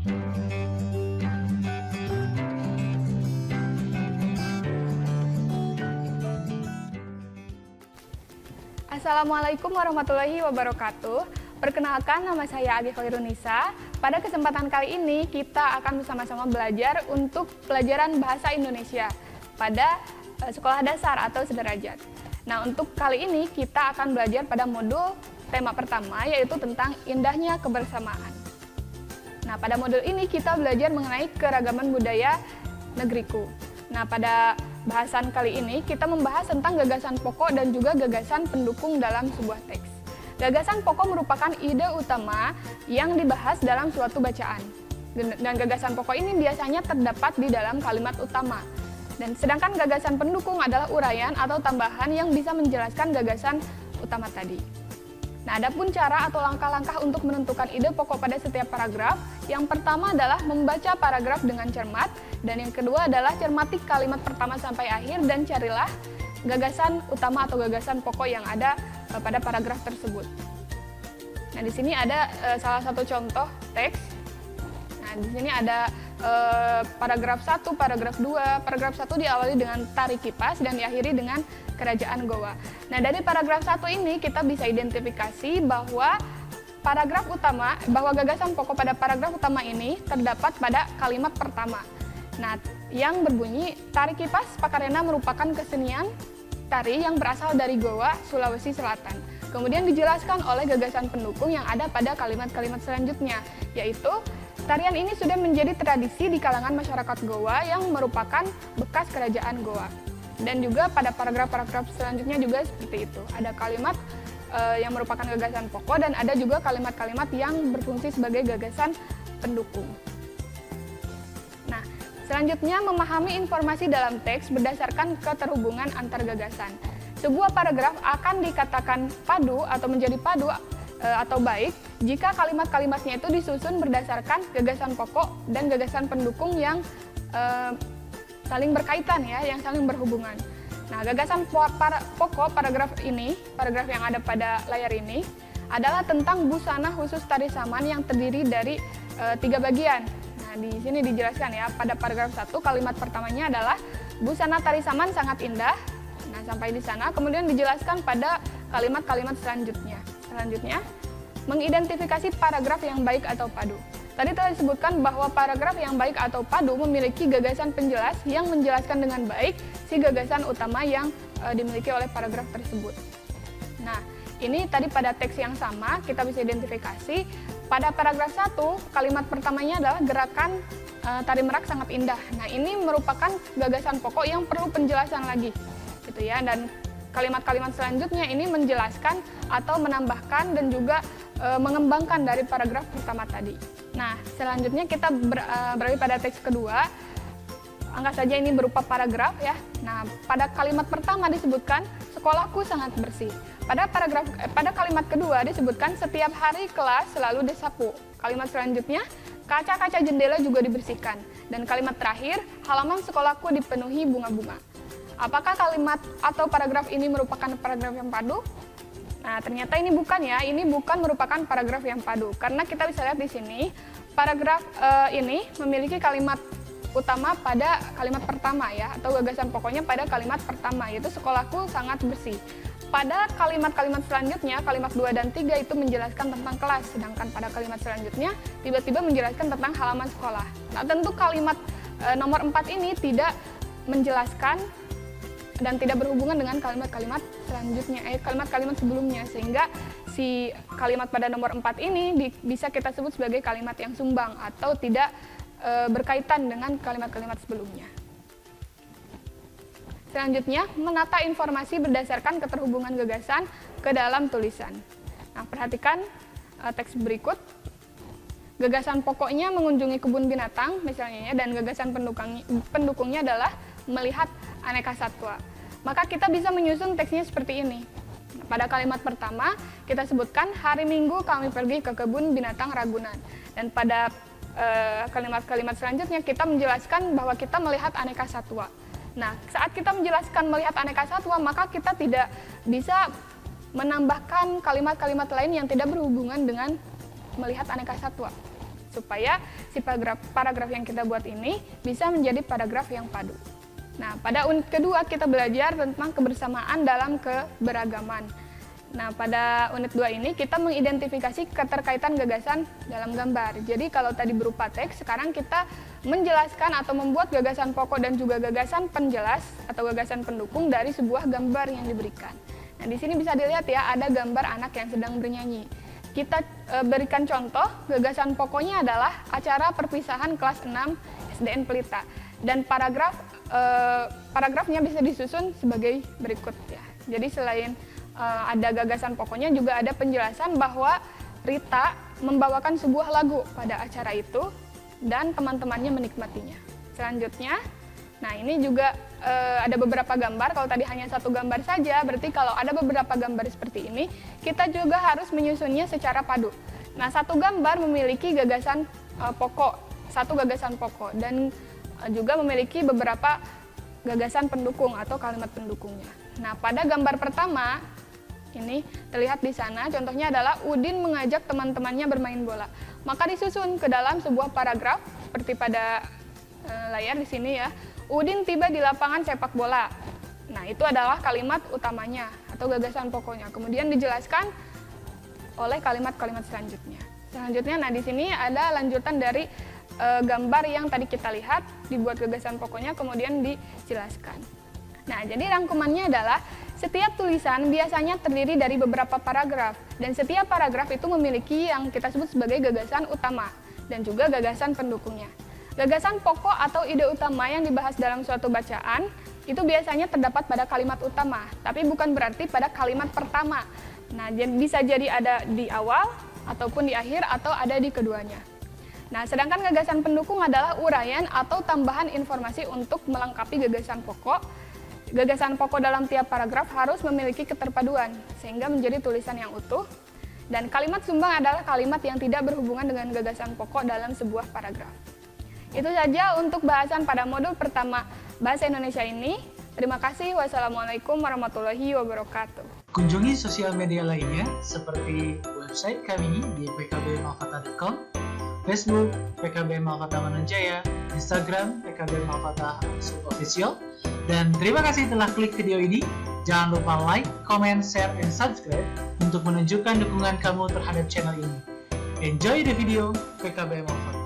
Assalamualaikum warahmatullahi wabarakatuh. Perkenalkan, nama saya Agi Khairunisa. Pada kesempatan kali ini kita akan bersama-sama belajar untuk pelajaran bahasa Indonesia pada sekolah dasar atau sederajat. Nah, untuk kali ini kita akan belajar pada modul tema pertama, yaitu tentang indahnya kebersamaan. Nah, pada modul ini kita belajar mengenai keragaman budaya negeriku. Nah, pada bahasan kali ini kita membahas tentang gagasan pokok dan juga gagasan pendukung dalam sebuah teks. Gagasan pokok merupakan ide utama yang dibahas dalam suatu bacaan. Dan gagasan pokok ini biasanya terdapat di dalam kalimat utama. Dan sedangkan gagasan pendukung adalah uraian atau tambahan yang bisa menjelaskan gagasan utama tadi. Nah, adapun cara atau langkah-langkah untuk menentukan ide pokok pada setiap paragraf, yang pertama adalah membaca paragraf dengan cermat, dan yang kedua adalah cermati kalimat pertama sampai akhir dan carilah gagasan utama atau gagasan pokok yang ada pada paragraf tersebut. Nah, di sini ada salah satu contoh teks. Nah, di sini ada paragraf 1, paragraf 2. Paragraf 1 diawali dengan tari kipas dan diakhiri dengan kerajaan Goa. Nah, dari paragraf 1 ini kita bisa identifikasi bahwa gagasan pokok pada paragraf utama ini terdapat pada kalimat pertama. Nah, yang berbunyi, tari kipas Pakarena merupakan kesenian tari yang berasal dari Goa, Sulawesi Selatan. Kemudian dijelaskan oleh gagasan pendukung yang ada pada kalimat-kalimat selanjutnya, yaitu tarian ini sudah menjadi tradisi di kalangan masyarakat Goa yang merupakan bekas kerajaan Goa. Dan juga pada paragraf-paragraf selanjutnya juga seperti itu. Ada kalimat yang merupakan gagasan pokok dan ada juga kalimat-kalimat yang berfungsi sebagai gagasan pendukung. Nah, selanjutnya memahami informasi dalam teks berdasarkan keterhubungan antar gagasan. Sebuah paragraf akan dikatakan padu atau menjadi padu atau baik jika kalimat-kalimatnya itu disusun berdasarkan gagasan pokok dan gagasan pendukung yang saling berkaitan ya, yang saling berhubungan. Nah, gagasan pokok paragraf yang ada pada layar ini adalah tentang busana khusus tari saman yang terdiri dari 3 bagian. Nah, di sini dijelaskan ya, pada paragraf 1 kalimat pertamanya adalah busana tari saman sangat indah. Nah, sampai di sana kemudian dijelaskan pada kalimat-kalimat selanjutnya. Selanjutnya, mengidentifikasi paragraf yang baik atau padu. Tadi telah disebutkan bahwa paragraf yang baik atau padu memiliki gagasan penjelas yang menjelaskan dengan baik si gagasan utama yang dimiliki oleh paragraf tersebut. Nah, ini tadi pada teks yang sama kita bisa identifikasi pada paragraf 1 kalimat pertamanya adalah gerakan tari merak sangat indah. Nah, ini merupakan gagasan pokok yang perlu penjelasan lagi, gitu ya. Dan kalimat-kalimat selanjutnya ini menjelaskan atau menambahkan dan juga mengembangkan dari paragraf pertama tadi. Nah, selanjutnya kita beralih pada teks kedua. Anggap saja ini berupa paragraf ya. Nah, pada kalimat pertama disebutkan sekolahku sangat bersih. Pada kalimat kedua disebutkan setiap hari kelas selalu disapu. Kalimat selanjutnya kaca-kaca jendela juga dibersihkan. Dan kalimat terakhir, halaman sekolahku dipenuhi bunga-bunga. Apakah kalimat atau paragraf ini merupakan paragraf yang padu? Nah, ternyata ini bukan ya, ini bukan merupakan paragraf yang padu. Karena kita bisa lihat di sini, paragraf ini memiliki kalimat utama pada kalimat pertama ya, atau gagasan pokoknya pada kalimat pertama, yaitu sekolahku sangat bersih. Pada kalimat-kalimat selanjutnya, kalimat 2 dan 3 itu menjelaskan tentang kelas, sedangkan pada kalimat selanjutnya tiba-tiba menjelaskan tentang halaman sekolah. Nah, tentu kalimat nomor 4 ini tidak menjelaskan dan tidak berhubungan dengan kalimat-kalimat selanjutnya, kalimat-kalimat sebelumnya, sehingga si kalimat pada nomor 4 ini bisa kita sebut sebagai kalimat yang sumbang atau tidak berkaitan dengan kalimat-kalimat sebelumnya. Selanjutnya, menata informasi berdasarkan keterhubungan gagasan ke dalam tulisan. Nah, perhatikan teks berikut. Gagasan pokoknya mengunjungi kebun binatang misalnya ya, dan gagasan pendukungnya adalah melihat aneka satwa. Maka kita bisa menyusun teksnya seperti ini. Pada kalimat pertama kita sebutkan hari Minggu kami pergi ke kebun binatang Ragunan. Dan pada kalimat-kalimat selanjutnya kita menjelaskan bahwa kita melihat aneka satwa. Nah, saat kita menjelaskan melihat aneka satwa, maka kita tidak bisa menambahkan kalimat-kalimat lain yang tidak berhubungan dengan melihat aneka satwa. supaya si paragraf yang kita buat ini bisa menjadi paragraf yang padu. Nah, pada unit kedua kita belajar tentang kebersamaan dalam keberagaman. Nah, pada unit 2 ini kita mengidentifikasi keterkaitan gagasan dalam gambar. Jadi kalau tadi berupa teks, sekarang kita menjelaskan atau membuat gagasan pokok dan juga gagasan penjelas atau gagasan pendukung dari sebuah gambar yang diberikan. Nah, di sini bisa dilihat ya, ada gambar anak yang sedang bernyanyi. Kita berikan contoh, gagasan pokoknya adalah acara perpisahan kelas 6 SDN Pelita. Dan paragrafnya bisa disusun sebagai berikut ya. Jadi selain ada gagasan pokoknya, juga ada penjelasan bahwa Rita membawakan sebuah lagu pada acara itu dan teman-temannya menikmatinya. Selanjutnya, nah ini juga ada beberapa gambar. Kalau tadi hanya satu gambar saja, berarti kalau ada beberapa gambar seperti ini, kita juga harus menyusunnya secara padu. Nah, satu gambar memiliki gagasan satu gagasan pokok, dan juga memiliki beberapa gagasan pendukung atau kalimat pendukungnya. Nah, pada gambar pertama, ini terlihat di sana, contohnya adalah Udin mengajak teman-temannya bermain bola. Maka disusun ke dalam sebuah paragraf, seperti pada layar di sini ya. Udin tiba di lapangan sepak bola. Nah, itu adalah kalimat utamanya atau gagasan pokoknya. Kemudian dijelaskan oleh kalimat-kalimat selanjutnya. Nah di sini ada lanjutan dari gambar yang tadi kita lihat, dibuat gagasan pokoknya, kemudian dijelaskan. Nah, jadi rangkumannya adalah setiap tulisan biasanya terdiri dari beberapa paragraf, dan setiap paragraf itu memiliki yang kita sebut sebagai gagasan utama dan juga gagasan pendukungnya. Gagasan pokok atau ide utama yang dibahas dalam suatu bacaan itu biasanya terdapat pada kalimat utama, tapi bukan berarti pada kalimat pertama. Nah, bisa jadi ada di awal, ataupun di akhir, atau ada di keduanya. Nah, sedangkan gagasan pendukung adalah uraian atau tambahan informasi untuk melengkapi gagasan pokok. Gagasan pokok dalam tiap paragraf harus memiliki keterpaduan, sehingga menjadi tulisan yang utuh. Dan kalimat sumbang adalah kalimat yang tidak berhubungan dengan gagasan pokok dalam sebuah paragraf. Itu saja untuk bahasan pada modul pertama Bahasa Indonesia ini. Terima kasih. Wassalamualaikum warahmatullahi wabarakatuh. Kunjungi sosial media lainnya seperti website kami di pkbmalkata.com, Facebook PKB Malkata Mananjaya, Instagram PKB Malkata _official. Dan terima kasih telah klik video ini. Jangan lupa like, comment, share, and subscribe untuk menunjukkan dukungan kamu terhadap channel ini. Enjoy the video, PKB Malkata.